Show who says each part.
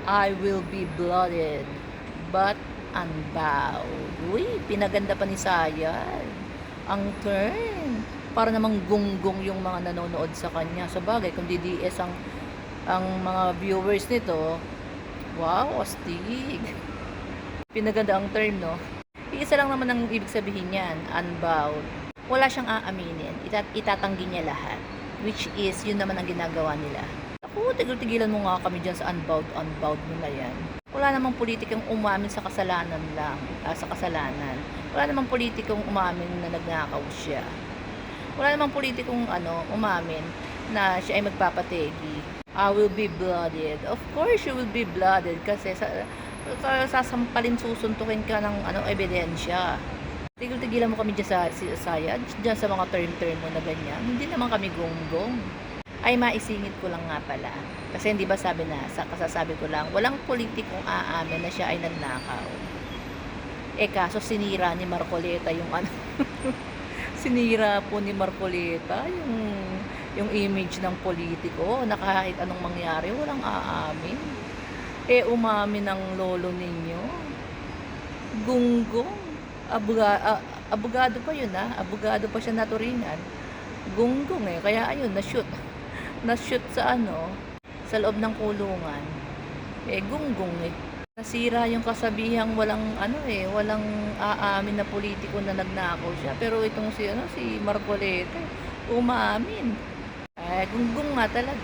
Speaker 1: I will be blooded, but unbowed. Uy, pinaganda pa ni Sayad. Ang turn. Para namang gunggong yung mga nanonood sa kanya. Sa bagay, kung DDS ang mga viewers nito, wow, astig. Pinaganda ang term, no? Iisa lang naman ang ibig sabihin niyan, unbowed. Wala siyang aaminin. Itatanggi niya lahat. Which is, yun naman ang ginagawa nila. Ako, tigil-tigilan mo nga kami dyan sa unbowed mo na yan. Wala namang politikang umamin sa kasalanan lang, sa kasalanan. Wala namang politikong umamin na nagnakaw siya. Wala namang politikong umamin na siya ay magpapategi. I will be blooded. Of course, you will be blooded kasi sasampalin, susuntukin ka ng ebidensya. Tigil-tigilan mo kami dyan sa Sayad, dyan sa mga term-term mo na ganyan. Hindi naman kami gonggong. Ay, maisingit ko lang nga pala. Kasi hindi ba sabi na, kasasabi ko lang, walang politikong aamin na siya ay nagnakaw. Kaso sinira ni Marcoleta yung sinira po ni Marcoleta yung image ng politiko na kahit anong mangyari, walang aamin. Umamin ng lolo ninyo. Gunggong. Abogado pa yun, abogado pa siya naturingan. Gunggong kaya ayun, na-shoot sa sa loob ng kulungan. Gunggong nasira yung kasabihang walang walang aamin na politiko na nagnakaw siya, pero itong si Marcoleta umamin. Gunggong nga talaga.